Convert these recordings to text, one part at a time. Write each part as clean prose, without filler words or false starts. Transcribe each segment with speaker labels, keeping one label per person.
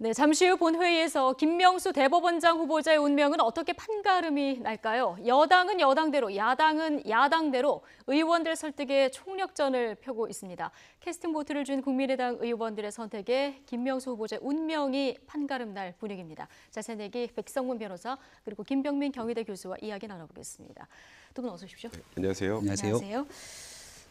Speaker 1: 네, 잠시 후 본회의에서 김명수 대법원장 후보자의 운명은 어떻게 판가름이 날까요? 여당은 여당대로, 야당은 야당대로 의원들 설득에 총력전을 펴고 있습니다. 캐스팅 보트를 준 국민의당 의원들의 선택에 김명수 후보자의 운명이 판가름 날 분위기입니다. 자세한 얘기 백성문 변호사 그리고 김병민 경희대 교수와 이야기 나눠보겠습니다. 두 분 어서 오십시오.
Speaker 2: 네, 안녕하세요.
Speaker 1: 안녕하세요.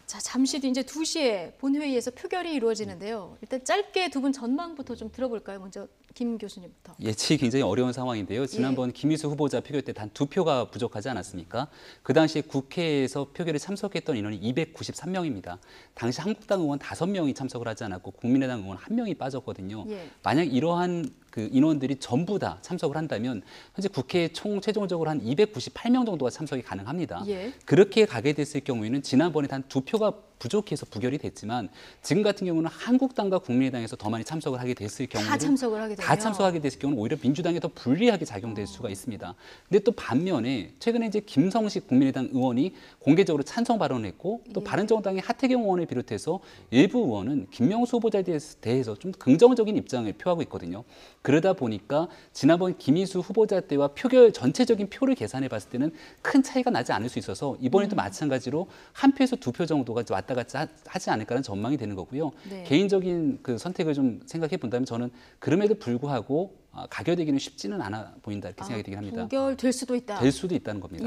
Speaker 1: 자, 잠시 뒤 이제 2시에 본회의에서 표결이 이루어지는데요. 일단 짧게 두 분 전망부터 좀 들어볼까요? 먼저 김 교수님부터.
Speaker 3: 예측이 굉장히 어려운 상황인데요. 지난번 김희수 후보자 표결 때 단 2표가 부족하지 않았습니까? 그 당시에 국회에서 표결에 참석했던 인원이 293명입니다. 당시 한국당 의원 5명이 참석을 하지 않았고 국민의당 의원 1명이 빠졌거든요. 만약 이러한 그 인원들이 전부 다 참석을 한다면 현재 국회에 총 최종적으로 한 298명 정도가 참석이 가능합니다. 그렇게 가게 됐을 경우에는 지난번에 단 2표가 부족해서 부결이 됐지만 지금 같은 경우는 한국당과 국민의당에서 더 많이 참석을 하게 됐을 경우는 다 참석하게 됐을 경우는 오히려 민주당에 더 불리하게 작용될 수가 있습니다. 근데 또 반면에 최근에 이제 김성식 국민의당 의원이 공개적으로 찬성 발언을 했고 또 바른정당의 하태경 의원을 비롯해서 일부 의원은 김명수 후보자에 대해서 좀 긍정적인 입장을 표하고 있거든요. 그러다 보니까 지난번 김희수 후보자 때와 표결 전체적인 표를 계산해 봤을 때는 큰 차이가 나지 않을 수 있어서 이번에도 마찬가지로 한 표에서 2표 정도가 왔다 갔다 하지 않을까라는 전망이 되는 거고요. 개인적인 그 선택을 좀 생각해 본다면 저는 그럼에도 불구하고 가결되기는 쉽지는 않아 보인다 이렇게 생각이 되긴 합니다.
Speaker 1: 부결될 수도 있다.
Speaker 3: 될 수도 있다는 겁니다.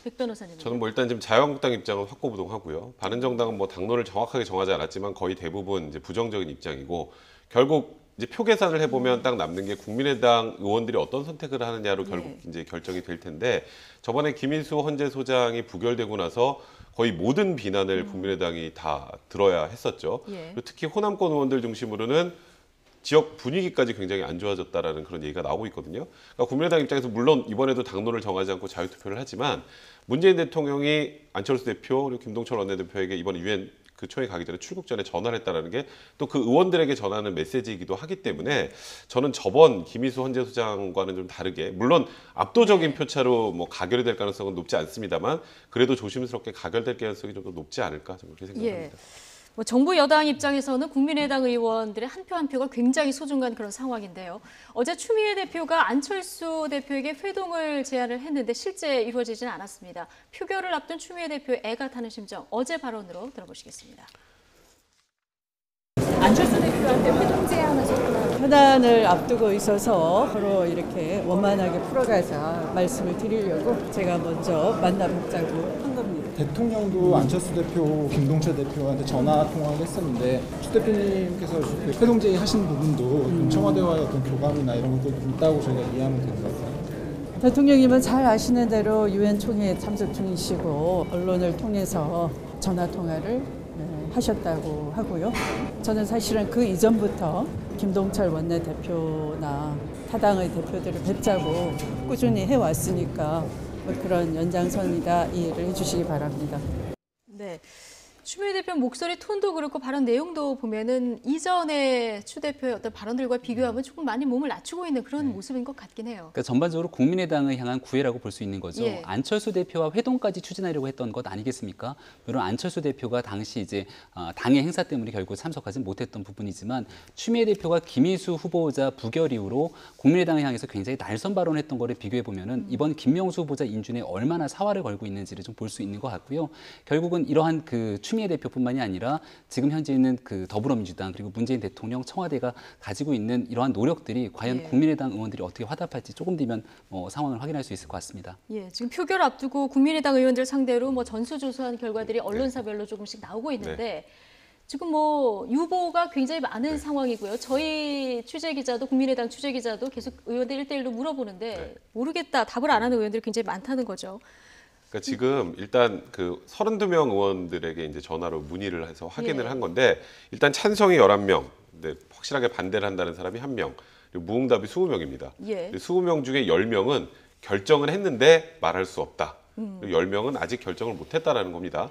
Speaker 1: 백 변호사님.
Speaker 2: 저는 뭐 일단 지금 자유한국당 입장은 확고부동하고요. 바른정당은 뭐 당론을 정확하게 정하지 않았지만 거의 대부분 이제 부정적인 입장이고 결국 이제 표 계산을 해보면 딱 남는 게 국민의당 의원들이 어떤 선택을 하느냐로 결국 이제 결정이 될 텐데 저번에 김인수 헌재 소장이 부결되고 나서 거의 모든 비난을 국민의당이 다 들어야 했었죠. 그리고 특히 호남권 의원들 중심으로는 지역 분위기까지 굉장히 안 좋아졌다라는 그런 얘기가 나오고 있거든요. 그러니까 국민의당 입장에서 물론 이번에도 당론을 정하지 않고 자유투표를 하지만 문재인 대통령이 안철수 대표 그리고 김동철 원내대표에게 이번 유엔 그 초에 가기 전에 출국 전에 전화를 했다라는 게 또 그 의원들에게 전하는 메시지이기도 하기 때문에 저는 저번 김희수 헌재 소장과는 좀 다르게 물론 압도적인 표차로 뭐 가결이 될 가능성은 높지 않습니다만 그래도 조심스럽게 가결될 가능성이 좀 더 높지 않을까 저는 그렇게 생각합니다.
Speaker 1: 뭐 정부 여당 입장에서는 국민의당 의원들의 한 표 한 표가 굉장히 소중한 그런 상황인데요. 어제 추미애 대표가 안철수 대표에게 회동을 제안을 했는데 실제 이루어지지는 않았습니다. 표결을 앞둔 추미애 대표의 애가 타는 심정, 어제 발언으로 들어보시겠습니다.
Speaker 4: 안철수 대표한테 회동 제안하셨구나.
Speaker 5: 현안을 앞두고 있어서 서로 이렇게 원만하게 풀어가자 말씀을 드리려고 제가 먼저 만나뵙자고 한 겁니다.
Speaker 6: 대통령도 안철수 대표, 김동철 대표한테 전화 통화를 했었는데 추 대표님께서 회동 제의하신 부분도 청와대와의 어떤 교감이나 이런 것도 좀 있다고 저희가 이해하면 될 것 같아요.
Speaker 5: 대통령님은 잘 아시는 대로 유엔 총회에 참석 중이시고 언론을 통해서 전화 통화를 하셨다고 하고요. 저는 사실은 그 이전부터 김동철 원내대표나 타당의 대표들을 뵙자고 꾸준히 해왔으니까 그런 연장선이다 이해를 해주시기 바랍니다.
Speaker 1: 네, 추미애 대표 목소리 톤도 그렇고 발언 내용도 보면은 이전의 추 대표의 어떤 발언들과 비교하면 조금 많이 몸을 낮추고 있는 그런 모습인 것 같긴 해요.
Speaker 3: 그러니까 전반적으로 국민의당을 향한 구애라고 볼 수 있는 거죠. 안철수 대표와 회동까지 추진하려고 했던 것 아니겠습니까? 물론 안철수 대표가 당시 이제 당의 행사 때문에 결국 참석하지 못했던 부분이지만 추미애 대표가 김희수 후보자 부결 이후로 국민의당을 향해서 굉장히 날선 발언했던 거를 비교해 보면은 이번 김명수 후보자 인준에 얼마나 사활을 걸고 있는지를 좀 볼 수 있는 것 같고요. 결국은 이러한 그 추미애 대표뿐만이 아니라 지금 현재 있는 그 더불어민주당 그리고 문재인 대통령 청와대가 가지고 있는 이러한 노력들이 과연 국민의당 의원들이 어떻게 화답할지 조금 뒤면 상황을 확인할 수 있을 것 같습니다.
Speaker 1: 지금 표결 앞두고 국민의당 의원들 상대로 뭐 전수조사한 결과들이 언론사별로 조금씩 나오고 있는데 지금 뭐 유보가 굉장히 많은 상황이고요. 저희 취재기자도 국민의당 취재기자도 계속 의원들 1대1로 물어보는데 모르겠다, 답을 안 하는 의원들이 굉장히 많다는 거죠.
Speaker 2: 그러니까 지금 일단 그 32명 의원들에게 이제 전화로 문의를 해서 확인을 한 건데 일단 찬성이 11명, 근데 확실하게 반대를 한다는 사람이 1명, 그리고 무응답이 20명입니다. 20명 중에 10명은 결정을 했는데 말할 수 없다. 그리고 10명은 아직 결정을 못했다라는 겁니다.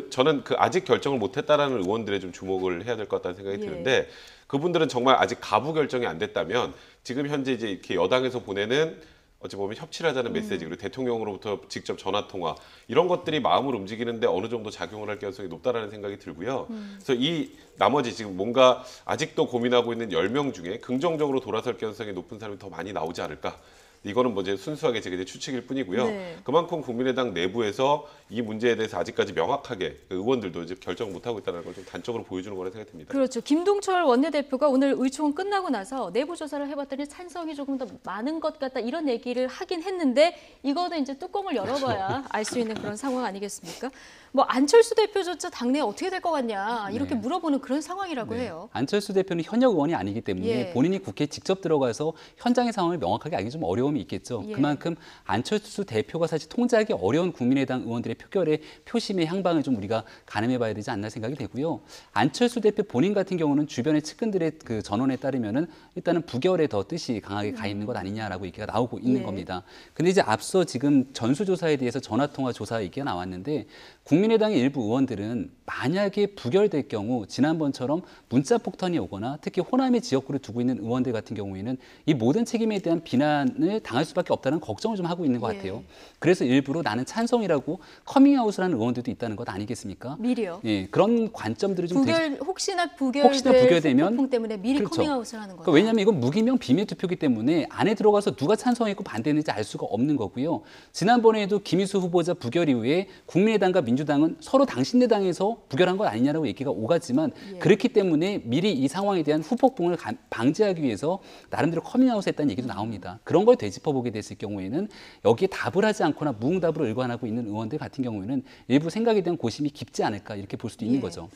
Speaker 2: 저는 그 아직 결정을 못했다라는 의원들에 좀 주목을 해야 될 것 같다는 생각이 드는데 그분들은 정말 아직 가부 결정이 안 됐다면 지금 현재 이제 이렇게 여당에서 보내는 어찌 보면 협치를 하자는 메시지, 그리고 대통령으로부터 직접 전화 통화 이런 것들이 마음을 움직이는데 어느 정도 작용을 할 가능성이 높다라는 생각이 들고요. 그래서 이 나머지 지금 뭔가 아직도 고민하고 있는 10명 중에 긍정적으로 돌아설 가능성이 높은 사람이 더 많이 나오지 않을까. 이거는 뭐 이제 순수하게 제가 이제 추측일 뿐이고요.
Speaker 1: 네.
Speaker 2: 그만큼 국민의당 내부에서 이 문제에 대해서 아직까지 명확하게 그 의원들도 이제 결정 못 하고 있다는 걸 좀 단적으로 보여주는 거라 생각이 듭니다.
Speaker 1: 그렇죠. 김동철 원내대표가 오늘 의총 끝나고 나서 내부 조사를 해봤더니 찬성이 조금 더 많은 것 같다 이런 얘기를 하긴 했는데 이거는 이제 뚜껑을 열어봐야 알 수 있는 그런 상황 아니겠습니까? 뭐 안철수 대표조차 당내 어떻게 될 것 같냐 이렇게
Speaker 3: 네.
Speaker 1: 물어보는 그런 상황이라고
Speaker 3: 네.
Speaker 1: 해요.
Speaker 3: 안철수 대표는 현역 의원이 아니기 때문에
Speaker 1: 예.
Speaker 3: 본인이 국회에 직접 들어가서 현장의 상황을 명확하게 알기 좀 어려움이 있겠죠.
Speaker 1: 예.
Speaker 3: 그만큼 안철수 대표가 사실 통제하기 어려운 국민의당 의원들의 표결의 표심의 향방을 좀 우리가 가늠해봐야 되지 않나 생각이 되고요. 안철수 대표 본인 같은 경우는 주변의 측근들의 그 전언에 따르면은 일단은 부결에 더 뜻이 강하게 가 있는 것 아니냐라고 얘기가 나오고 있는
Speaker 1: 예.
Speaker 3: 겁니다. 근데 이제 앞서 지금 전수조사에 대해서 전화통화 조사 얘기가 나왔는데 국민의당의 일부 의원들은 만약에 부결될 경우 지난번처럼 문자 폭탄이 오거나 특히 호남의 지역구를 두고 있는 의원들 같은 경우에는 이 모든 책임에 대한 비난을 당할 수밖에 없다는 걱정을 좀 하고 있는 것
Speaker 1: 예.
Speaker 3: 같아요. 그래서 일부러 나는 찬성이라고 커밍아웃을 하는 의원들도 있다는 것 아니겠습니까?
Speaker 1: 미리요.
Speaker 3: 예, 그런 관점들을 좀
Speaker 1: 혹시나
Speaker 3: 혹시나 부결되면
Speaker 1: 후폭풍 때문에 미리
Speaker 3: 그렇죠.
Speaker 1: 커밍아웃을 하는 거죠.
Speaker 3: 그러니까 왜냐하면 이건 무기명 비밀 투표기 때문에 안에 들어가서 누가 찬성했고 반대했는지 알 수가 없는 거고요. 지난번에도 김희수 후보자 부결 이후에 국민의당과 민주당은 서로 당신네 당에서 부결한 것 아니냐라고 얘기가 오갔지만
Speaker 1: 예.
Speaker 3: 그렇기 때문에 미리 이 상황에 대한 후폭풍을 방지하기 위해서 나름대로 커밍아웃을 했다는 얘기도 나옵니다. 그런 걸 되짚어보게 됐을 경우에는 여기에 답을 하지 않거나 무응답으로 일관하고 있는 의원들 같은 경우에는 일부 생각에 대한 고심이 깊지 않을까 이렇게 볼 수도 있는
Speaker 1: 예.
Speaker 3: 거죠.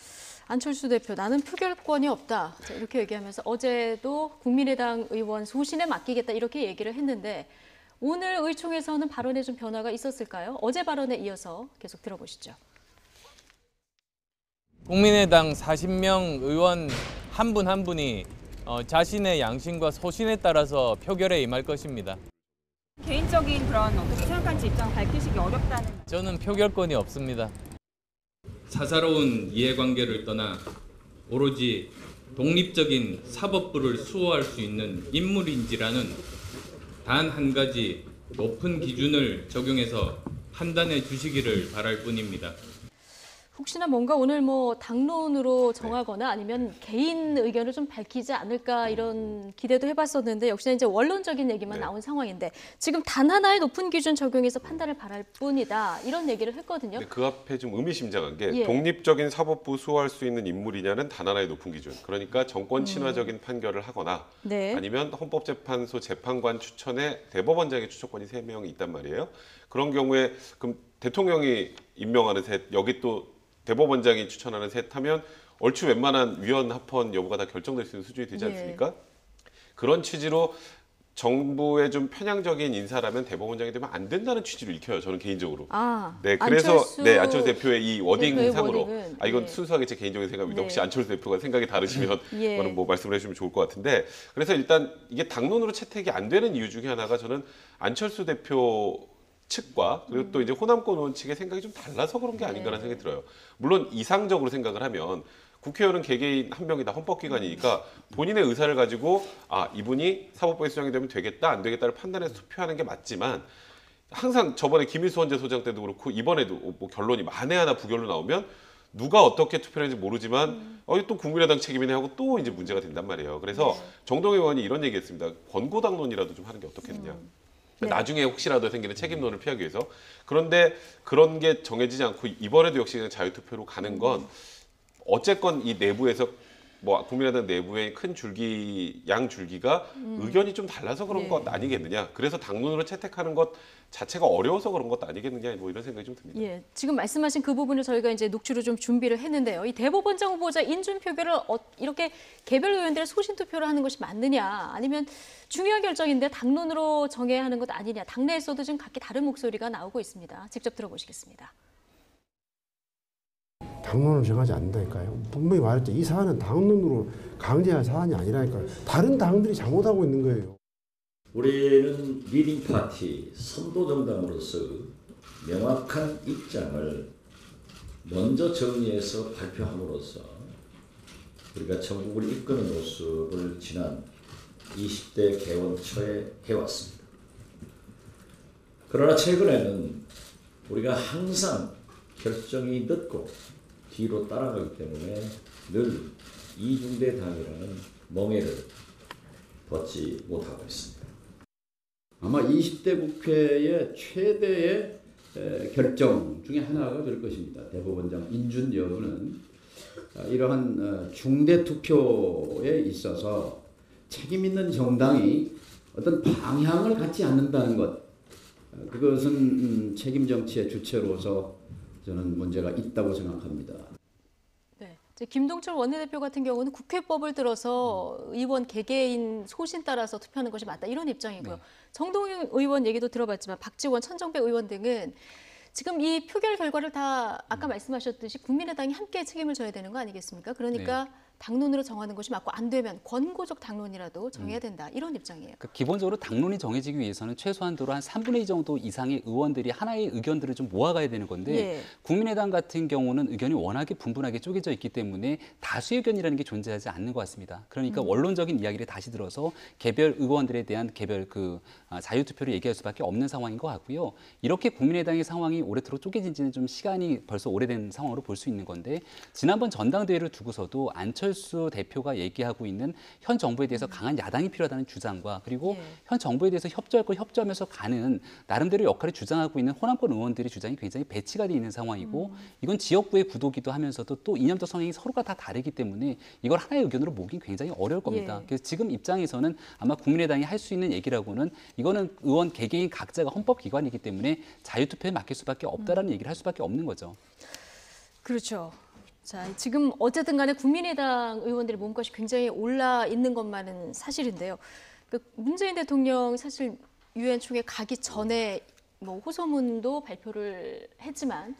Speaker 1: 안철수 대표 나는 표결권이 없다. 자, 이렇게 얘기하면서 어제도 국민의당 의원 소신에 맡기겠다 이렇게 얘기를 했는데 오늘 의총에서는 발언에 좀 변화가 있었을까요? 어제 발언에 이어서 계속 들어보시죠.
Speaker 7: 국민의당 40명 의원 한 분 한 분이 자신의 양심과 소신에 따라서 표결에 임할 것입니다.
Speaker 4: 개인적인 그런 어떻게 생각하는지 입장 밝히시기 어렵다는.
Speaker 7: 저는 표결권이 없습니다.
Speaker 8: 사사로운 이해관계를 떠나 오로지 독립적인 사법부를 수호할 수 있는 인물인지라는 단 한 가지 높은 기준을 적용해서 판단해 주시기를 바랄 뿐입니다.
Speaker 1: 혹시나 뭔가 오늘 뭐 당론으로 정하거나 아니면 개인 의견을 좀 밝히지 않을까 이런 기대도 해봤었는데 역시나 이제 원론적인 얘기만 나온 상황인데 지금 단 하나의 높은 기준 적용해서 판단을 바랄 뿐이다 이런 얘기를 했거든요.
Speaker 2: 근데 그 앞에 좀 의미심장한 게
Speaker 1: 예.
Speaker 2: 독립적인 사법부 수호할 수 있는 인물이냐는 단 하나의 높은 기준. 그러니까 정권 친화적인 판결을 하거나
Speaker 1: 네.
Speaker 2: 아니면 헌법재판소 재판관 추천에 대법원장의 추천권이 3명이 있단 말이에요. 그런 경우에 그럼 대통령이 임명하는 셋, 여기 또 대법원장이 추천하는 셋 하면 얼추 웬만한 위원 합헌 여부가 다 결정될 수 있는 수준이 되지
Speaker 1: 예.
Speaker 2: 않습니까? 그런 취지로 정부의 좀 편향적인 인사라면 대법원장이 되면 안 된다는 취지로 읽혀요. 저는 개인적으로.
Speaker 1: 아,
Speaker 2: 네, 그래서 안철수 대표의 이
Speaker 1: 대표의
Speaker 2: 워딩상으로
Speaker 1: 워딩은,
Speaker 2: 이건
Speaker 1: 예.
Speaker 2: 순수하게 제 개인적인 생각입니다.
Speaker 1: 네.
Speaker 2: 혹시 안철수 대표가 생각이 다르시면
Speaker 1: 예.
Speaker 2: 그거는 뭐 말씀을 해주시면 좋을 것 같은데 그래서 일단 이게 당론으로 채택이 안 되는 이유 중에 하나가 저는 안철수 대표 측과 그리고 또 이제 호남권 의원 측의 생각이 좀 달라서 그런 게 아닌가라는 생각이 들어요. 물론 이상적으로 생각을 하면 국회의원은 개개인 한 명이다 헌법기관이니까 본인의 의사를 가지고 아 이분이 사법부에 수장이 되면 되겠다 안 되겠다를 판단해서 투표하는 게 맞지만 항상 저번에 김일수 헌재소장 때도 그렇고 이번에도 뭐 결론이 만에 하나 부결로 나오면 누가 어떻게 투표를 했는지 모르지만 또 국민의당 책임이네 하고 또 이제 문제가 된단 말이에요. 그래서 정동영 의원이 이런 얘기했습니다. 권고당론이라도 좀 하는 게 어떻겠느냐.
Speaker 1: 네.
Speaker 2: 나중에 혹시라도 생기는 책임론을 피하기 위해서. 그런데 그런 게 정해지지 않고 이번에도 역시 그냥 자유투표로 가는 건 어쨌건 이 내부에서 뭐 국민의당 내부의 큰 줄기 양 줄기가 의견이 좀 달라서 그런
Speaker 1: 네.
Speaker 2: 것 아니겠느냐. 그래서 당론으로 채택하는 것 자체가 어려워서 그런 것도 아니겠느냐. 뭐 이런 생각이 좀 듭니다.
Speaker 1: 예, 지금 말씀하신 그 부분을 저희가 이제 녹취로 좀 준비를 했는데요. 이 대법원장 후보자 인준 표결을 이렇게 개별 의원들의 소신 투표를 하는 것이 맞느냐, 아니면 중요한 결정인데 당론으로 정해야 하는 것 아니냐. 당내에서도 지금 각기 다른 목소리가 나오고 있습니다. 직접 들어보시겠습니다.
Speaker 9: 당론을 정하지 않는다니까요. 분명히 말했죠. 이 사안은 당론으로 강제할 사안이 아니라니까요. 다른 당들이 잘못하고 있는 거예요.
Speaker 10: 우리는 리딩 파티, 선도 정당으로서 명확한 입장을 먼저 정리해서 발표함으로써 우리가 전국을 이끄는 모습을 지난 20대 개원 초에 해왔습니다. 그러나 최근에는 우리가 항상 결정이 늦고 뒤로 따라가기 때문에 늘 이중대당이라는 멍해를 벗지 못하고 있습니다.
Speaker 11: 아마 20대 국회의 최대의 결정 중에 하나가 될 것입니다. 대법원장 인준 여부는 이러한 중대 투표에 있어서 책임 있는 정당이 어떤 방향을 갖지 않는다는 것, 그것은 책임 정치의 주체로서 저는 문제가 있다고 생각합니다.
Speaker 1: 네, 김동철 원내대표 같은 경우는 국회법을 들어서 의원 개개인 소신 따라서 투표하는 것이 맞다 이런 입장이고요.
Speaker 3: 네.
Speaker 1: 정동영 의원 얘기도 들어봤지만 박지원, 천정배 의원 등은 지금 이 표결 결과를 다 아까 말씀하셨듯이 국민의당이 함께 책임을 져야 되는 거 아니겠습니까? 그러니까 당론으로 정하는 것이 맞고 안 되면 권고적 당론이라도 정해야 된다 이런 입장이에요.
Speaker 3: 그러니까 기본적으로 당론이 정해지기 위해서는 최소한도로 한 3분의 2 정도 이상의 의원들이 하나의 의견들을 좀 모아가야 되는 건데
Speaker 1: 예.
Speaker 3: 국민의당 같은 경우는 의견이 워낙에 분분하게 쪼개져 있기 때문에 다수의 의견이라는 게 존재하지 않는 것 같습니다. 그러니까 원론적인 이야기를 다시 들어서 개별 의원들에 대한 개별 자유투표를 얘기할 수밖에 없는 상황인 것 같고요. 이렇게 국민의당의 상황이 오래도록 쪼개진 지는 좀 시간이 벌써 오래된 상황으로 볼 수 있는 건데 지난번 전당대회를 두고서도 안철수 대표가 얘기하고 있는 현 정부에 대해서 강한 야당이 필요하다는 주장과 그리고 현 정부에 대해서 협조할 걸 협조하면서 가는 나름대로 역할을 주장하고 있는 호남권 의원들의 주장이 굉장히 배치가 돼 있는 상황이고 이건 지역구의 구도기도 하면서도 또 이념적 성향이 서로가 다 다르기 때문에 이걸 하나의 의견으로 모으긴 굉장히 어려울 겁니다. 그래서 지금 입장에서는 아마 국민의당이 할 수 있는 얘기라고는 이거는 의원 개개인 각자가 헌법기관이기 때문에 자유투표에 맡길 수밖에 없다라는 얘기를 할 수밖에 없는 거죠.
Speaker 1: 그렇죠. 자, 지금 어쨌든 간에 국민의당 의원들의 몸값이 굉장히 올라 있는 것만은 사실인데요. 문재인 대통령 사실 유엔 총회 가기 전에 호소문도 발표를 했지만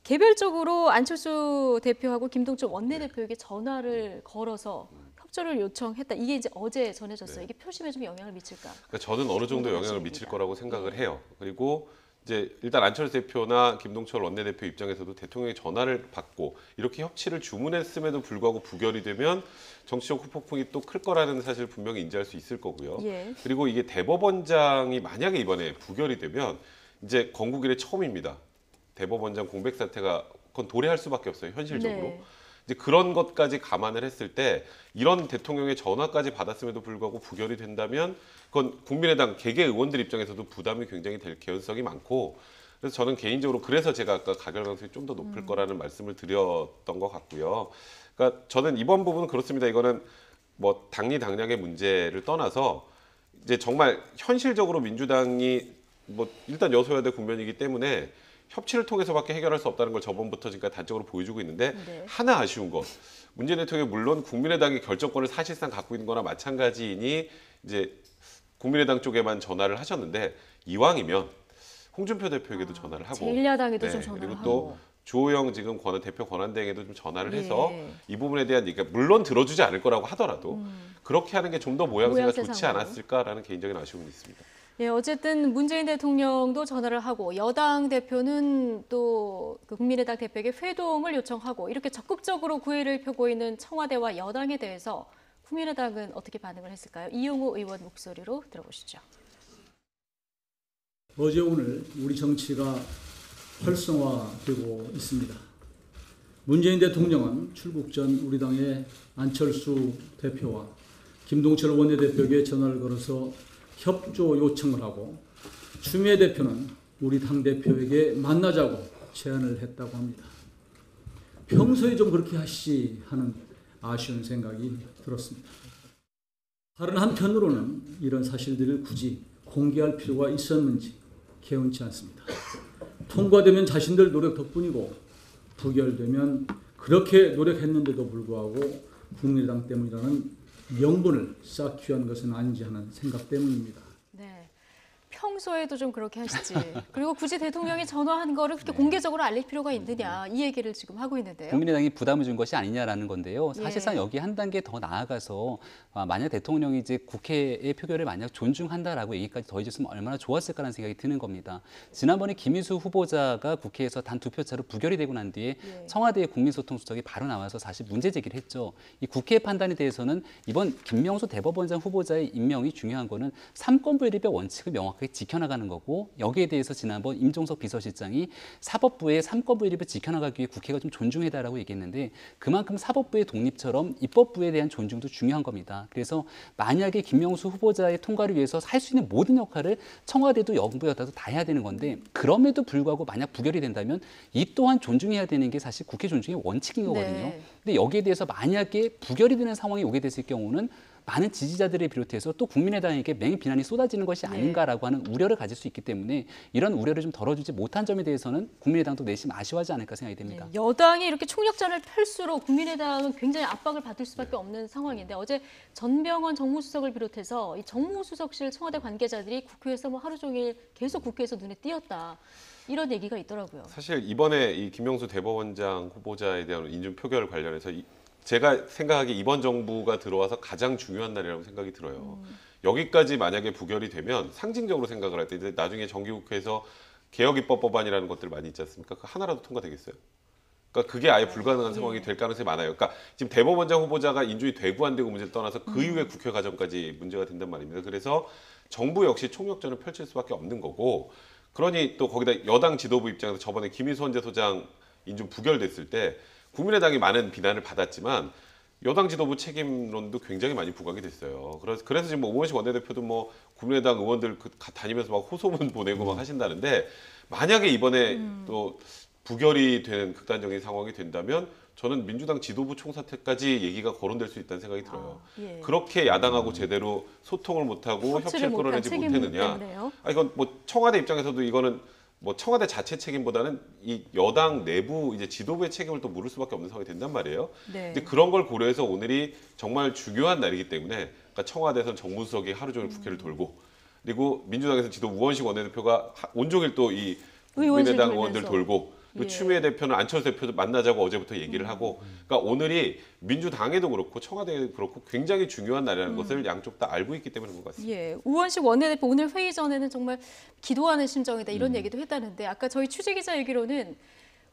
Speaker 1: 개별적으로 안철수 대표하고 김동철 원내대표에게 전화를 걸어서 협조를 요청했다. 이게 이제 어제 전해졌어요. 이게 표심에 좀 영향을 미칠까?
Speaker 2: 그러니까 저는 어느 정도 영향을 미칠 거라고 생각을 해요. 그리고 이제 일단 안철수 대표나 김동철 원내대표 입장에서도 대통령의 전화를 받고 이렇게 협치를 주문했음에도 불구하고 부결이 되면 정치적 후폭풍이 또 클 거라는 사실 분명히 인지할 수 있을 거고요. 그리고 이게 대법원장이 만약에 이번에 부결이 되면 이제 건국 이래 처음입니다. 대법원장 공백 사태가 그건 도래할 수밖에 없어요. 현실적으로. 이제 그런 것까지 감안을 했을 때 이런 대통령의 전화까지 받았음에도 불구하고 부결이 된다면 그건 국민의당 개개 의원들 입장에서도 부담이 굉장히 될 개연성이 많고 그래서 저는 개인적으로 그래서 제가 아까 가결 가능성이 좀 더 높을 거라는 말씀을 드렸던 것 같고요. 그러니까 저는 이번 부분은 그렇습니다. 이거는 뭐 당리 당략의 문제를 떠나서 이제 정말 현실적으로 민주당이 뭐 일단 여소야대 국면이기 때문에 협치를 통해서밖에 해결할 수 없다는 걸 저번부터 지금까지 단적으로 보여주고 있는데 하나 아쉬운 것. 문재인 대통령이 물론 국민의당이 결정권을 사실상 갖고 있는 거나 마찬가지이니 이제 국민의당 쪽에만 전화를 하셨는데 이왕이면 홍준표 대표에게도 전화를 하고
Speaker 1: 제1야당에도 좀 전화를
Speaker 2: 그리고
Speaker 1: 하고
Speaker 2: 또 주호영 지금 대표 권한대행에도 좀 전화를 해서 이 부분에 대한 얘기가 물론 들어주지 않을 거라고 하더라도 그렇게 하는 게 좀 더 모양새가 좋지 않았을까라는 개인적인 아쉬움이 있습니다.
Speaker 1: 예, 어쨌든 문재인 대통령도 전화를 하고 여당 대표는 또 국민의당 대표에게 회동을 요청하고 이렇게 적극적으로 구애를 펴고 있는 청와대와 여당에 대해서 국민의당은 어떻게 반응을 했을까요? 이용우 의원 목소리로 들어보시죠.
Speaker 12: 어제 오늘 우리 정치가 활성화되고 있습니다. 문재인 대통령은 출국 전 우리 당의 안철수 대표와 김동철 원내대표에게 전화를 걸어서 협조 요청을 하고 추미애 대표는 우리 당대표에게 만나자고 제안을 했다고 합니다. 평소에 좀 그렇게 하시지 하는 아쉬운 생각이 들었습니다. 다른 한편으로는 이런 사실들을 굳이 공개할 필요가 있었는지 개운치 않습니다. 통과되면 자신들 노력 덕분이고 부결되면 그렇게 노력했는데도 불구하고 국민의당 때문이라는 명분을 쌓기 위한 것은 아닌지 하는 생각 때문입니다.
Speaker 1: 네, 평소에도 좀 그렇게 하시지. 그리고 굳이 대통령이 전화한 거를 그렇게 공개적으로 알릴 필요가 있느냐 이 얘기를 지금 하고 있는데요.
Speaker 3: 국민의당이 부담을 준 것이 아니냐라는 건데요. 사실상 여기 한 단계 더 나아가서 만약 대통령이 이제 국회의 표결을 만약 존중한다라고 얘기까지 더해줬으면 얼마나 좋았을까라는 생각이 드는 겁니다. 지난번에 김희수 후보자가 국회에서 단 2표 차로 부결이 되고 난 뒤에 청와대의 국민소통수석이 바로 나와서 사실 문제 제기를 했죠. 이 국회의 판단에 대해서는 이번 김명수 대법원장 후보자의 임명이 중요한 거는 삼권분립의 원칙을 명확하게 지켜나가는 거고 여기에 대해서 지난번 임종석 비서실장이 사법부의 삼권부 일입을 지켜나가기 위해 국회가 좀 존중해달라고 얘기했는데 그만큼 사법부의 독립처럼 입법부에 대한 존중도 중요한 겁니다. 그래서 만약에 김명수 후보자의 통과를 위해서 할 수 있는 모든 역할을 청와대도 정부 여당도 다 해야 되는 건데 그럼에도 불구하고 만약 부결이 된다면 이 또한 존중해야 되는 게 사실 국회 존중의 원칙인 거거든요.
Speaker 1: 네.
Speaker 3: 근데 여기에 대해서 만약에 부결이 되는 상황이 오게 됐을 경우는 많은 지지자들을 비롯해서 또 국민의당에게 맹 비난이 쏟아지는 것이 아닌가라고 하는 우려를 가질 수 있기 때문에 이런 우려를 좀 덜어주지 못한 점에 대해서는 국민의당도 내심 아쉬워하지 않을까 생각이 됩니다.
Speaker 1: 네, 여당이 이렇게 총력전을 펼수록 국민의당은 굉장히 압박을 받을 수밖에 없는 상황인데 어제 전병헌 정무수석을 비롯해서 이 정무수석실 청와대 관계자들이 국회에서 뭐 하루 종일 계속 국회에서 눈에 띄었다. 이런 얘기가 있더라고요.
Speaker 2: 사실 이번에 이 김명수 대법원장 후보자에 대한 인준 표결 관련해서 제가 생각하기에 이번 정부가 들어와서 가장 중요한 날이라고 생각이 들어요. 여기까지 만약에 부결이 되면 상징적으로 생각을 할 때 이제 나중에 정기국회에서 개혁입법 법안이라는 것들 많이 있지 않습니까? 그 하나라도 통과되겠어요? 그러니까 그게 아예 불가능한 상황이 될 가능성이 많아요. 그러니까 지금 대법원장 후보자가 인준이 되고 안 되고 문제를 떠나서 그 이후에 국회 과정까지 문제가 된단 말입니다. 그래서 정부 역시 총력전을 펼칠 수밖에 없는 거고 그러니 또 거기다 여당 지도부 입장에서 저번에 김희수 헌재소장 인준 부결됐을 때 국민의당이 많은 비난을 받았지만 여당 지도부 책임론도 굉장히 많이 부각이 됐어요. 그래서 지금 뭐 우원식 원내대표도 뭐 국민의당 의원들 다니면서 막 호소문 보내고 막 하신다는데 만약에 이번에 또 부결이 되는 극단적인 상황이 된다면 저는 민주당 지도부 총사퇴까지 얘기가 거론될 수 있다는 생각이 들어요.
Speaker 1: 예.
Speaker 2: 그렇게 야당하고 제대로 소통을 못하고 협치를 끌어내지 못했느냐. 이건 뭐 청와대 입장에서도 이거는 뭐 청와대 자체 책임보다는 이 여당 내부 이제 지도부의 책임을 또 물을 수밖에 없는 상황이 된단 말이에요.
Speaker 1: 네.
Speaker 2: 근데 그런 걸 고려해서 오늘이 정말 중요한 날이기 때문에 그러니까 청와대에서는 정무수석이 하루 종일 국회를 돌고 그리고 민주당에서 지도부 우원식 원내대표가 온종일 또 이 국민의당 의원들 돌고 그 추미애 대표는 안철수 대표도 만나자고 어제부터 얘기를 하고 그러니까 오늘이 민주당에도 그렇고 청와대에도 그렇고 굉장히 중요한 날이라는 것을 양쪽 다 알고 있기 때문에 그런 것 같습니다.
Speaker 1: 예, 우원식 원내대표 오늘 회의 전에는 정말 기도하는 심정이다 이런 얘기도 했다는데 아까 저희 취재기자 얘기로는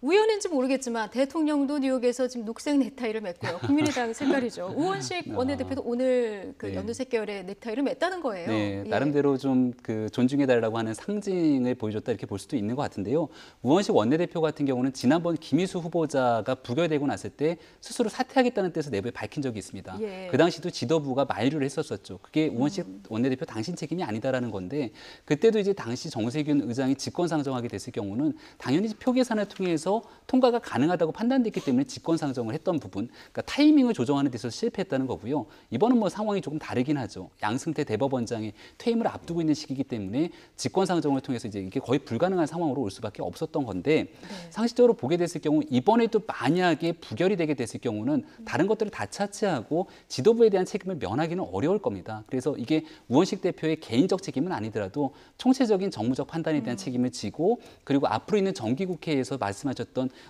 Speaker 1: 우연인지 모르겠지만 대통령도 뉴욕에서 지금 녹색 넥타이를 맸고요. 국민의당 색깔이죠. 우원식 원내대표도 오늘 그 연두색 계열의 넥타이를 맸다는 거예요.
Speaker 3: 네, 나름대로 좀 그 존중해달라고 하는 상징을 보여줬다 이렇게 볼 수도 있는 것 같은데요. 우원식 원내대표 같은 경우는 지난번 김희수 후보자가 부결되고 났을 때 스스로 사퇴하겠다는 뜻을 내부에 밝힌 적이 있습니다.
Speaker 1: 예.
Speaker 3: 그 당시도 지도부가 만류를 했었었죠. 그게 우원식 원내대표 당신 책임이 아니다라는 건데 그때도 이제 당시 정세균 의장이 직권상정하게 됐을 경우는 당연히 표 계산을 통해서 통과가 가능하다고 판단됐기 때문에 직권상정을 했던 부분, 그러니까 타이밍을 조정하는 데서 실패했다는 거고요. 이번은 뭐 상황이 조금 다르긴 하죠. 양승태 대법원장이 퇴임을 앞두고 있는 시기이기 때문에 직권상정을 통해서 이제 이게 거의 불가능한 상황으로 올 수밖에 없었던 건데 상식적으로 보게 됐을 경우 이번에도 만약에 부결이 되게 됐을 경우는 다른 것들을 다 차치하고 지도부에 대한 책임을 면하기는 어려울 겁니다. 그래서 이게 우원식 대표의 개인적 책임은 아니더라도 총체적인 정무적 판단에 대한 책임을 지고 그리고 앞으로 있는 정기국회에서 말씀하셨던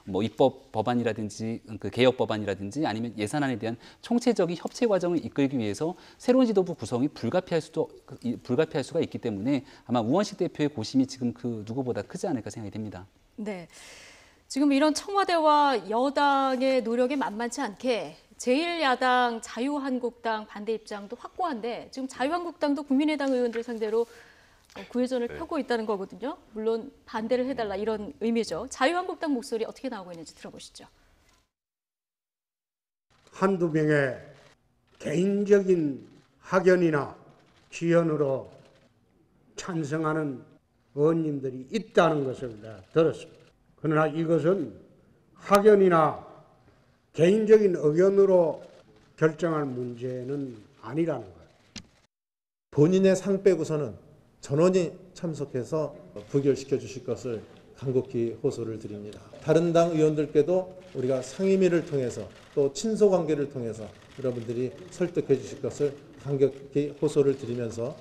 Speaker 3: 뭐 입법 법안이라든지 그 개혁 법안이라든지 아니면 예산안에 대한 총체적인 협체 과정을 이끌기 위해서 새로운 지도부 구성이 불가피할 수가 있기 때문에 아마 우원식 대표의 고심이 지금 그 누구보다 크지 않을까 생각이 됩니다.
Speaker 1: 네, 지금 이런 청와대와 여당의 노력이 만만치 않게 제1야당 자유한국당 반대 입장도 확고한데 지금 자유한국당도 국민의당 의원들 상대로 구회전을 펴고 있다는 거거든요. 물론 반대를 해달라 이런 의미죠. 자유한국당 목소리 어떻게 나오고 있는지 들어보시죠.
Speaker 9: 한두 명의 개인적인 학연이나 지연으로 찬성하는 의원님들이 있다는 것을 들었습니다. 그러나 이것은 학연이나 개인적인 의견으로 결정할 문제는 아니라는 거예요.
Speaker 13: 본인의 상 빼고서는 전원이 참석해서 부결시켜 주실 것을 간곡히 호소를 드립니다. 다른 당 의원들께도 우리가 상임위를 통해서 또 친소관계를 통해서 여러분들이 설득해 주실 것을 간곡히 호소를 드리면서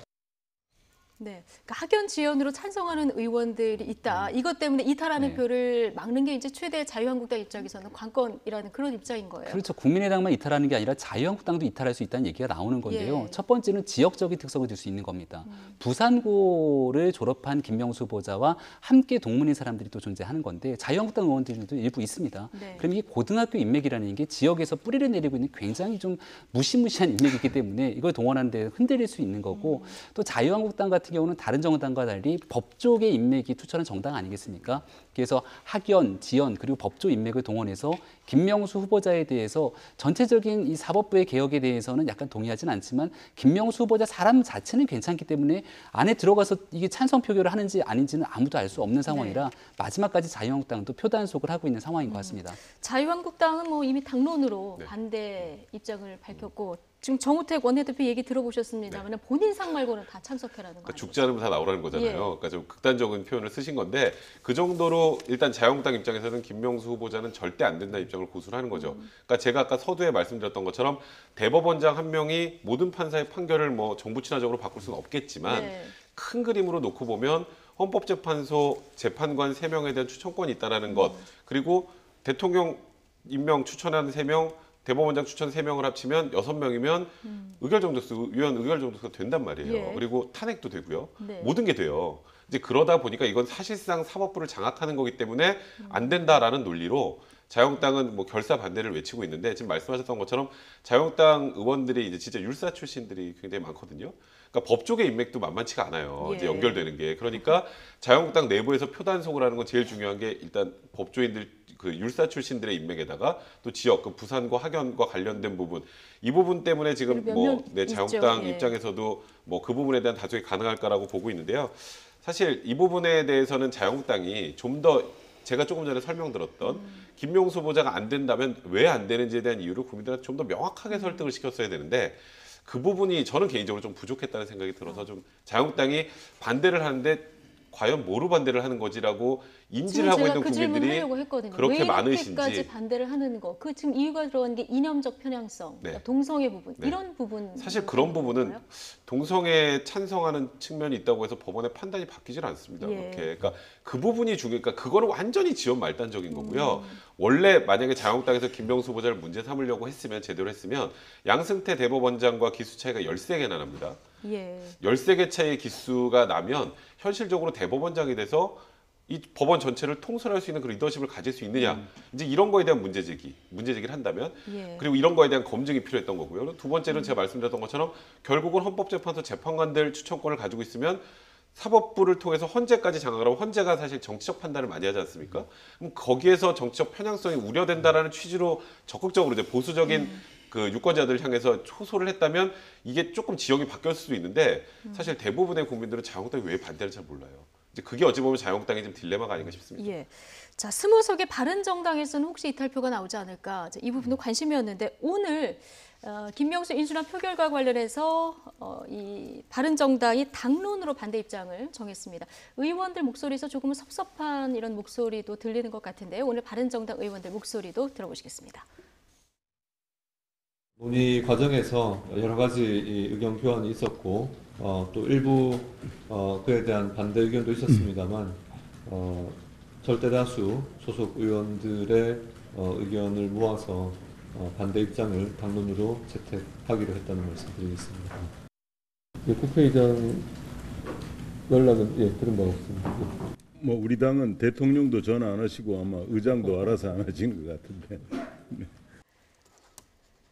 Speaker 1: 네, 그러니까 학연 지연으로 찬성하는 의원들이 있다. 이것 때문에 이탈하는 표를 막는 게 이제 최대 자유한국당 입장에서는 관건이라는 그런 입장인 거예요.
Speaker 3: 그렇죠. 국민의당만 이탈하는 게 아니라 자유한국당도 이탈할 수 있다는 얘기가 나오는 건데요. 첫 번째는 지역적인 특성을 들 수 있는 겁니다. 부산고를 졸업한 김명수 후보자와 함께 동문인 사람들이 또 존재하는 건데 자유한국당 의원들도 일부 있습니다. 그럼 이게 고등학교 인맥이라는 게 지역에서 뿌리를 내리고 있는 굉장히 좀 무시무시한 인맥이기 때문에 이걸 동원하는 데 흔들릴 수 있는 거고 또 자유한국당 같은 같은 경우는 다른 정당과 달리 법조계 인맥이 투철한 정당 아니겠습니까? 그래서 학연, 지연 그리고 법조 인맥을 동원해서 김명수 후보자에 대해서 전체적인 이 사법부의 개혁에 대해서는 약간 동의하진 않지만 김명수 후보자 사람 자체는 괜찮기 때문에 안에 들어가서 이게 찬성 표결을 하는지 아닌지는 아무도 알 수 없는 상황이라 마지막까지 자유한국당도 표단속을 하고 있는 상황인 것 같습니다.
Speaker 1: 자유한국당은 뭐 이미 당론으로
Speaker 2: 네.
Speaker 1: 반대 입장을 밝혔고 지금 정우택 원내대표 얘기 들어보셨습니다만 본인 상 말고는 다 참석해라는 거
Speaker 2: 그러니까
Speaker 1: 아니에요?
Speaker 2: 죽지 않으면 다 나오라는 거잖아요.
Speaker 1: 예.
Speaker 2: 그러니까 좀 극단적인 표현을 쓰신 건데 그 정도로 일단 자유한국당 입장에서는 김명수 후보자는 절대 안 된다는 입장을 고수를 하는 거죠. 그러니까 제가 아까 서두에 말씀드렸던 것처럼 대법원장 한 명이 모든 판사의 판결을 뭐 정부 친화적으로 바꿀 수는 없겠지만
Speaker 1: 네.
Speaker 2: 큰 그림으로 놓고 보면 헌법재판소 재판관 3명에 대한 추천권이 있다는 것 그리고 대통령 임명 추천하는 3명 대법원장 추천 3명을 합치면 6명이면 위원 의결 정도수가 된단 말이에요.
Speaker 1: 예.
Speaker 2: 그리고 탄핵도 되고요.
Speaker 1: 네.
Speaker 2: 모든 게 돼요. 이제 그러다 보니까 이건 사실상 사법부를 장악하는 거기 때문에 안 된다라는 논리로 자유한국당은 뭐 결사 반대를 외치고 있는데 지금 말씀하셨던 것처럼 자유한국당 의원들이 이제 진짜 율사 출신들이 굉장히 많거든요. 그러니까 법조계 인맥도 만만치가 않아요.
Speaker 1: 예.
Speaker 2: 이제 연결되는 게. 그러니까 자유한국당 내부에서 표단속을 하는 건 제일 중요한 게 일단 법조인들 그 율사 출신들의 인맥에다가 또 지역 그 부산과 학연과 관련된 부분 이 부분 때문에 지금 뭐 내 자유한국당
Speaker 1: 예.
Speaker 2: 입장에서도 뭐 그 부분에 대한 다툼이 가능할까라고 보고 있는데요. 사실 이 부분에 대해서는 자유한국당이 좀 더 제가 조금 전에 설명드렸던 김명수 후보자가 안 된다면 왜 안 되는지에 대한 이유를 국민들한테 좀 더 명확하게 설득을 시켰어야 되는데 그 부분이 저는 개인적으로 좀 부족했다는 생각이 들어서 좀 자유한국당이 반대를 하는데 과연 뭐로 반대를 하는 거지라고 인지를 하고 있는
Speaker 1: 그 질문을
Speaker 2: 국민들이
Speaker 1: 하려고 했거든요.
Speaker 2: 그렇게
Speaker 1: 왜
Speaker 2: 많으신지.
Speaker 1: 이렇게까지 반대를 하는 거. 그 지금 이유가 들어간 게 이념적 편향성,
Speaker 2: 네.
Speaker 1: 그러니까 동성애 부분
Speaker 2: 네.
Speaker 1: 이런 부분.
Speaker 2: 사실 그런 부분은 동성애에 찬성하는 측면이 있다고 해서 법원의 판단이 바뀌질 않습니다.
Speaker 1: 예.
Speaker 2: 그렇게. 그러니까 그 부분이 중요하니까 그거는 완전히 지원 말단적인 거고요. 원래 만약에 자유한국당에서 김명수 후보자를 문제 삼으려고 했으면 제대로 했으면 양승태 대법원장과 기수 차이가 13개나 납니다.
Speaker 1: 예.
Speaker 2: 13개 차이의 기수가 나면 현실적으로 대법원장이 돼서 이 법원 전체를 통솔할 수 있는 그 리더십을 가질 수 있느냐. 이제 이런 거에 대한 문제제기를 한다면
Speaker 1: 예.
Speaker 2: 그리고 이런 거에 대한 검증이 필요했던 거고요. 두 번째는 제가 말씀드렸던 것처럼 결국은 헌법재판소 재판관들 추천권을 가지고 있으면 사법부를 통해서 헌재까지 장악을 하고 헌재가 사실 정치적 판단을 많이 하지 않습니까? 그럼 거기에서 정치적 편향성이 우려된다라는 취지로 적극적으로 이제 보수적인 그 유권자들을 향해서 호소를 했다면 이게 조금 지형이 바뀌었을 수도 있는데 사실 대부분의 국민들은 자유한국당이 왜 반대를 잘 몰라요. 이제 그게 어찌 보면 자유한국당의 좀 딜레마가 아닌가 싶습니다.
Speaker 1: 예. 자, 20석의 바른정당에서는 혹시 이탈표가 나오지 않을까? 이 부분도 관심이었는데 오늘 김명수 인수란 표결과 관련해서 이 바른정당이 당론으로 반대 입장을 정했습니다. 의원들 목소리에서 조금은 섭섭한 이런 목소리도 들리는 것 같은데요. 오늘 바른정당 의원들 목소리도 들어보시겠습니다.
Speaker 14: 논의 과정에서 여러 가지 의견 교환이 있었고 또 일부 그에 대한 반대 의견도 있었습니다만 절대 다수 소속 의원들의 의견을 모아서 반대 입장을 당론으로 채택하기로 했다는 말씀 드리겠습니다. 국회의장 연락은 그런 바 없습니다.
Speaker 15: 뭐 우리 당은 대통령도 전화 안 하시고 아마 의장도 알아서 안 하신 것 같은데.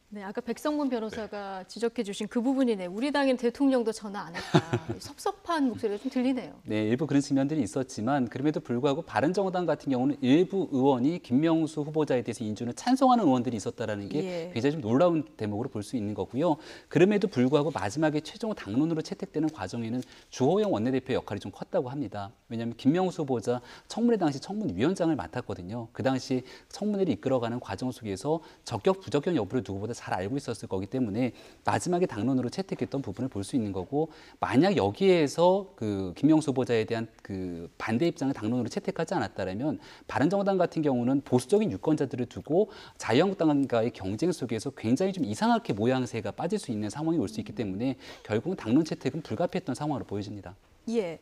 Speaker 1: 네, 아까 백성문 변호사가 지적해 주신 그 부분이네요. 우리 당엔 대통령도 전화 안 했다. 섭섭한 목소리가 좀 들리네요.
Speaker 3: 네, 일부 그런 측면들이 있었지만 그럼에도 불구하고 바른정당 같은 경우는 일부 의원이 김명수 후보자에 대해서 인준을 찬성하는 의원들이 있었다라는 게
Speaker 1: 예.
Speaker 3: 굉장히 좀 놀라운 대목으로 볼 수 있는 거고요. 그럼에도 불구하고 마지막에 최종 당론으로 채택되는 과정에는 주호영 원내대표의 역할이 좀 컸다고 합니다. 왜냐하면 김명수 후보자 청문회 당시 청문위원장을 맡았거든요. 그 당시 청문회를 이끌어가는 과정 속에서 적격 부적격 여부를 누구보다 잘 알고 있었을 거기 때문에 마지막에 당론으로 채택했던 부분을 볼 수 있는 거고 만약 여기에서 그 김명수 후보자에 대한 그 반대 입장을 당론으로 채택하지 않았다면 바른정당 같은 경우는 보수적인 유권자들을 두고 자유한국당과의 경쟁 속에서 굉장히 좀 이상하게 모양새가 빠질 수 있는 상황이 올 수 있기 때문에 결국은 당론 채택은 불가피했던 상황으로 보여집니다.
Speaker 1: 예.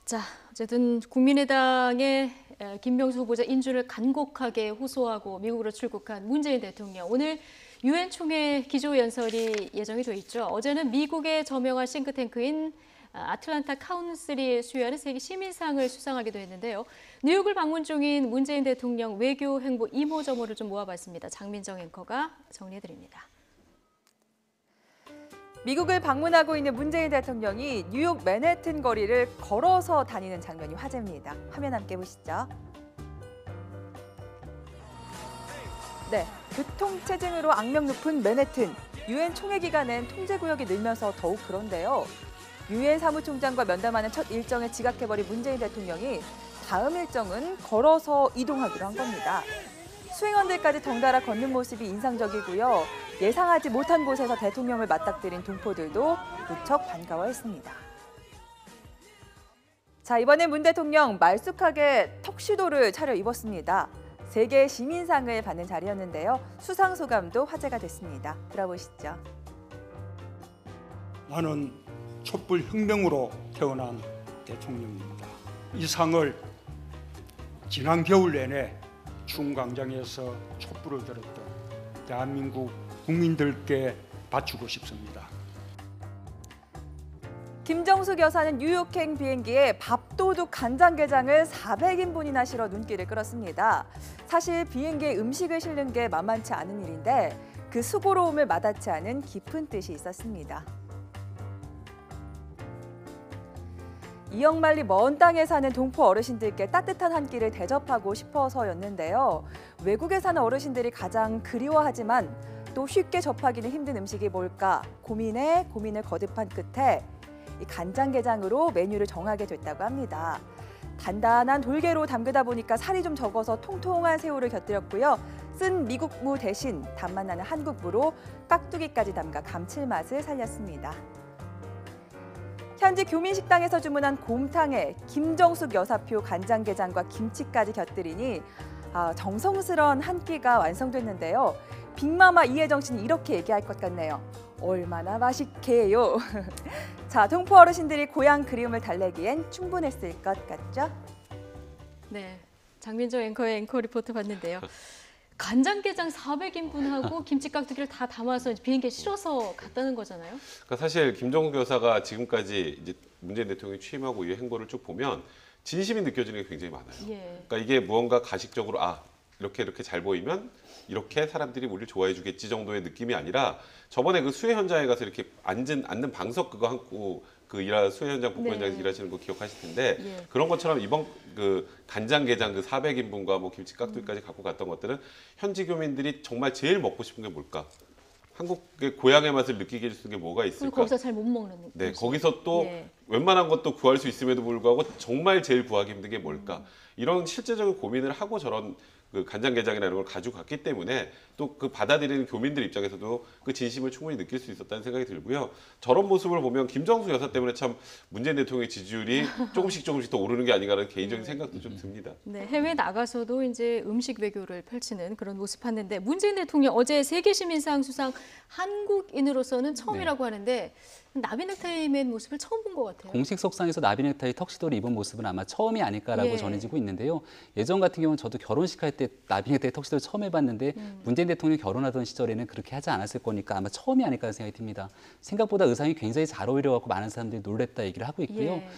Speaker 1: 자, 어쨌든 국민의당의 김명수 후보자 인준을 간곡하게 호소하고 미국으로 출국한 문재인 대통령. 오늘 유엔 총회 기조연설이 예정이 돼 있죠. 어제는 미국의 저명한 싱크탱크인 아틀란타 카운슬이 수여하는 세계 시민상을 수상하기도 했는데요. 뉴욕을 방문 중인 문재인 대통령 외교 행보 이모저모를 좀 모아봤습니다. 장민정 앵커가 정리해드립니다.
Speaker 16: 미국을 방문하고 있는 문재인 대통령이 뉴욕 맨해튼 거리를 걸어서 다니는 장면이 화제입니다. 화면 함께 보시죠. 네, 교통체증으로 악명 높은 맨해튼. 유엔 총회 기간엔 통제구역이 늘면서 더욱 그런데요. 유엔 사무총장과 면담하는 첫 일정에 지각해버린 문재인 대통령이 다음 일정은 걸어서 이동하기로 한 겁니다. 수행원들까지 덩달아 걷는 모습이 인상적이고요. 예상하지 못한 곳에서 대통령을 맞닥뜨린 동포들도 무척 반가워했습니다. 자, 이번엔 문 대통령 말쑥하게 턱시도를 차려입었습니다. 세계 시민상을 받는 자리였는데요. 수상 소감도 화제가 됐습니다. 들어보시죠.
Speaker 17: 나는 촛불 혁명으로 태어난 대통령입니다. 이 상을 지난 겨울 내내 충광장에서 촛불을 들었던 대한민국 국민들께 바치고 싶습니다.
Speaker 16: 김정숙 여사는 뉴욕행 비행기에 밥도둑 간장게장을 400인분이나 실어 눈길을 끌었습니다. 사실 비행기에 음식을 실는 게 만만치 않은 일인데 그 수고로움을 마다치 않은 깊은 뜻이 있었습니다. 이역만리 먼 땅에 사는 동포 어르신들께 따뜻한 한 끼를 대접하고 싶어서였는데요. 외국에 사는 어르신들이 가장 그리워하지만 또 쉽게 접하기는 힘든 음식이 뭘까 고민을 거듭한 끝에 이 간장게장으로 메뉴를 정하게 됐다고 합니다. 단단한 돌게로 담그다 보니까 살이 좀 적어서 통통한 새우를 곁들였고요. 쓴 미국무 대신 단맛 나는 한국무로 깍두기까지 담가 감칠맛을 살렸습니다. 현지 교민식당에서 주문한 곰탕에 김정숙 여사표 간장게장과 김치까지 곁들이니 정성스러운 한 끼가 완성됐는데요. 빅마마 이혜정 씨는 이렇게 얘기할 것 같네요. 얼마나 맛있게요. 자, 동포 어르신들이 고향 그리움을 달래기엔 충분했을 것 같죠?
Speaker 1: 네, 장민정 앵커의 앵커 리포트 봤는데요. 간장게장 400인분하고 김치 깍두기를 다 담아서 비행기에 실어서 갔다는 거잖아요.
Speaker 2: 그러니까 사실 김정숙 여사가 지금까지 이제 문재인 대통령이 취임하고 이 행보를 쭉 보면 진심이 느껴지는 게 굉장히 많아요.
Speaker 1: 예.
Speaker 2: 그러니까 이게 무언가 가식적으로 이렇게 잘 보이면 이렇게 사람들이 우리를 좋아해 주겠지 정도의 느낌이 아니라 저번에 그 수해 현장에 가서 이렇게 앉는 방석 그거 한고 그 수해 현장 복구 현장에서
Speaker 1: 네.
Speaker 2: 일하시는 거 기억하실 텐데
Speaker 1: 예.
Speaker 2: 그런 것처럼 이번 그 간장게장 그 400인분과 뭐 김치 깍두기까지 갖고 갔던 것들은 현지 교민들이 정말 제일 먹고 싶은 게 뭘까? 한국의 고향의 맛을 느끼게 해줄 게 뭐가 있을까?
Speaker 1: 거기서 잘 못 먹는
Speaker 2: 네,
Speaker 1: 음식.
Speaker 2: 거기서 또
Speaker 1: 예.
Speaker 2: 웬만한 것도 구할 수 있음에도 불구하고 정말 제일 구하기 힘든 게 뭘까? 이런 실제적인 고민을 하고 저런 그 간장게장이라는 걸 가지고 갔기 때문에 또 그 받아들이는 교민들 입장에서도 그 진심을 충분히 느낄 수 있었다는 생각이 들고요. 저런 모습을 보면 김정숙 여사 때문에 참 문재인 대통령의 지지율이 조금씩 더 오르는 게 아닌가라는 개인적인 생각도 좀 듭니다.
Speaker 1: 네, 해외 나가서도 이제 음식 외교를 펼치는 그런 모습 봤는데 문재인 대통령 어제 세계시민상 수상 한국인으로서는 처음이라고 하는데 나비 넥타이 맨 모습을 처음 본 것 같아요.
Speaker 3: 공식 석상에서 나비 넥타이 턱시도를 입은 모습은 아마 처음이 아닐까라고
Speaker 1: 예.
Speaker 3: 전해지고 있는데요. 예전 같은 경우는 저도 결혼식 할 때 나비 넥타이 턱시도를 처음 해봤는데 문재인 대통령이 결혼하던 시절에는 그렇게 하지 않았을 거니까 아마 처음이 아닐까 생각이 듭니다. 생각보다 의상이 굉장히 잘 어울려갖고 많은 사람들이 놀랬다 얘기를 하고 있고요.
Speaker 1: 예.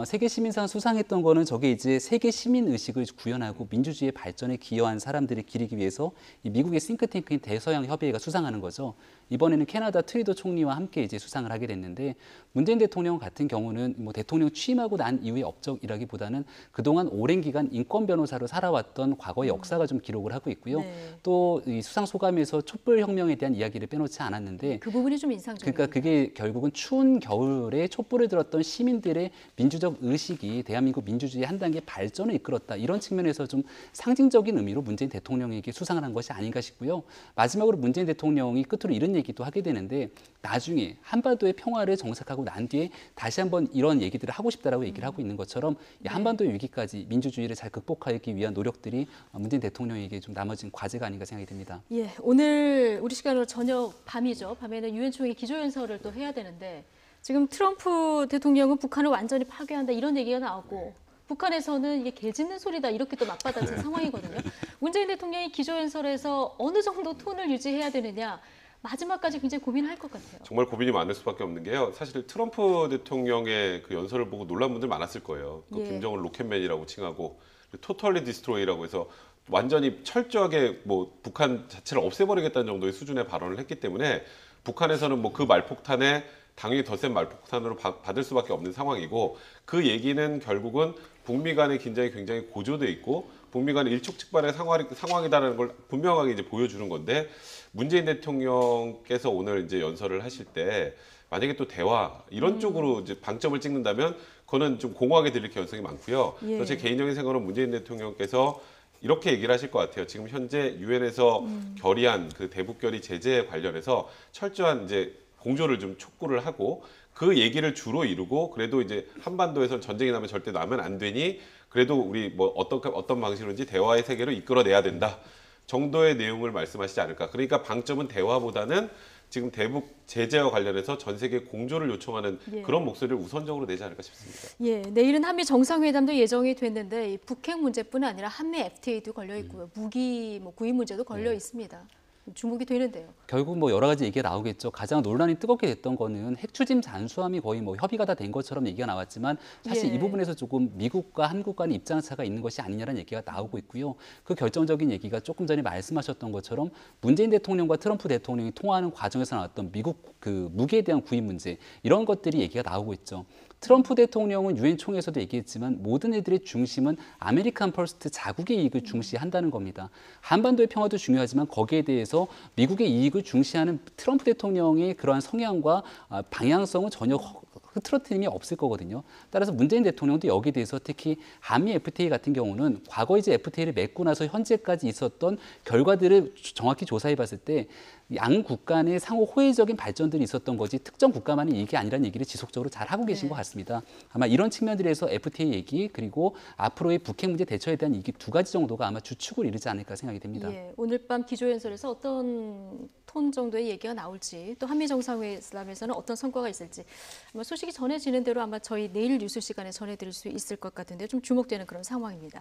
Speaker 3: 세계 시민상 수상했던 거는 저게 이제 세계 시민 의식을 구현하고 민주주의의 발전에 기여한 사람들을 기리기 위해서 이 미국의 싱크탱크인 대서양 협의회가 수상하는 거죠. 이번에는 캐나다 트리도 총리와 함께 이제 수상을 하게 됐는데 문재인 대통령 같은 경우는 뭐 대통령 취임하고 난 이후의 업적이라기보다는 그동안 오랜 기간 인권 변호사로 살아왔던 과거의 역사가 좀 기록을 하고 있고요.
Speaker 1: 네.
Speaker 3: 또 이 수상 소감에서 촛불 혁명에 대한 이야기를 빼놓지 않았는데
Speaker 1: 그 부분이 좀 인상적이에요.
Speaker 3: 그러니까 그게 결국은 추운 겨울에 촛불을 들었던 시민들의 민주적 의식이 대한민국 민주주의의 한 단계 발전을 이끌었다. 이런 측면에서 좀 상징적인 의미로 문재인 대통령에게 수상을 한 것이 아닌가 싶고요. 마지막으로 문재인 대통령이 끝으로 이런 얘기도 하게 되는데 나중에 한반도의 평화를 정착하고 난 뒤에 다시 한번 이런 얘기들을 하고 싶다라고 얘기를 하고 있는 것처럼 이 한반도의 위기까지 민주주의를 잘 극복하기 위한 노력들이 문재인 대통령에게 좀 남아진 과제가 아닌가 생각이 듭니다.
Speaker 1: 예, 오늘 우리 시간으로 저녁 밤이죠. 밤에는 유엔 총회 기조연설을 또 해야 되는데 지금 트럼프 대통령은 북한을 완전히 파괴한다 이런 얘기가 나오고 북한에서는 이게 개 짖는 소리다 이렇게 또 맞받아친 상황이거든요. 문재인 대통령이 기조연설에서 어느 정도 톤을 유지해야 되느냐 마지막까지 굉장히 고민할 것 같아요.
Speaker 2: 정말 고민이 많을 수밖에 없는 게요. 사실 트럼프 대통령의 그 연설을 보고 놀란 분들 많았을 거예요. 그
Speaker 1: 예.
Speaker 2: 김정은 로켓맨이라고 칭하고 토털리 디스트로이라고 해서 완전히 철저하게 뭐 북한 자체를 없애버리겠다는 정도의 수준의 발언을 했기 때문에 북한에서는 뭐 그 말폭탄에 당연히 더 센 말폭탄으로 받을 수밖에 없는 상황이고 그 얘기는 결국은 북미 간의 긴장이 굉장히 고조돼 있고 북미 간의 일촉즉발의 상황이다라는 걸 분명하게 이제 보여주는 건데 문재인 대통령께서 오늘 이제 연설을 하실 때 만약에 또 대화 이런 쪽으로 이제 방점을 찍는다면 그거는 좀 공허하게 들릴 가능성이 많고요.
Speaker 1: 예.
Speaker 2: 그래서 제 개인적인 생각은 문재인 대통령께서 이렇게 얘기를 하실 것 같아요. 지금 현재 유엔에서 결의한 그 대북 결의 제재에 관련해서 철저한 이제 공조를 좀 촉구를 하고 그 얘기를 주로 이루고 그래도 이제 한반도에서 전쟁이 나면 절대 나면 안 되니 그래도 우리 뭐 어떤 방식으로든지 대화의 세계로 이끌어내야 된다 정도의 내용을 말씀하시지 않을까. 그러니까 방점은 대화보다는 지금 대북 제재와 관련해서 전 세계 공조를 요청하는
Speaker 1: 예.
Speaker 2: 그런 목소리를 우선적으로 내지 않을까 싶습니다.
Speaker 1: 예, 내일은 한미 정상회담도 예정이 됐는데 이 북핵 문제뿐 아니라 한미 FTA도 걸려 있고요. 무기 구입 문제도 걸려 있습니다. 주목이 되는데요.
Speaker 3: 결국 뭐 여러 가지 얘기가 나오겠죠. 가장 논란이 뜨겁게 됐던 거는 핵 추진 잠수함이 거의 뭐 협의가 다 된 것처럼 얘기가 나왔지만 사실
Speaker 1: 예.
Speaker 3: 이 부분에서 조금 미국과 한국 간의 입장차가 있는 것이 아니냐라는 얘기가 나오고 있고요. 그 결정적인 얘기가 조금 전에 말씀하셨던 것처럼 문재인 대통령과 트럼프 대통령이 통화하는 과정에서 나왔던 미국 그 무기에 대한 구입 문제 이런 것들이 얘기가 나오고 있죠. 트럼프 대통령은 유엔 총회에서도 얘기했지만 모든 애들의 중심은 아메리칸 퍼스트 자국의 이익을 중시한다는 겁니다. 한반도의 평화도 중요하지만 거기에 대해서 미국의 이익을 중시하는 트럼프 대통령의 그러한 성향과 방향성은 전혀 흐트러트림이 없을 거거든요. 따라서 문재인 대통령도 여기에 대해서 특히 한미 FTA 같은 경우는 과거 이제 FTA를 맺고 나서 현재까지 있었던 결과들을 정확히 조사해 봤을 때 양 국가 간의 상호 호혜적인 발전들이 있었던 거지 특정 국가만의 이익이 아니라는 얘기를 지속적으로 잘 하고 계신 것 같습니다. 아마 이런 측면들에서 FTA 얘기 그리고 앞으로의 북핵 문제 대처에 대한 얘기 두 가지 정도가 아마 주축을 이루지 않을까 생각이 됩니다.
Speaker 1: 예, 오늘 밤 기조연설에서 어떤 톤 정도의 얘기가 나올지 또 한미 정상회담에서는 어떤 성과가 있을지 아마 소식이 전해지는 대로 아마 저희 내일 뉴스 시간에 전해드릴 수 있을 것 같은데 좀 주목되는 그런 상황입니다.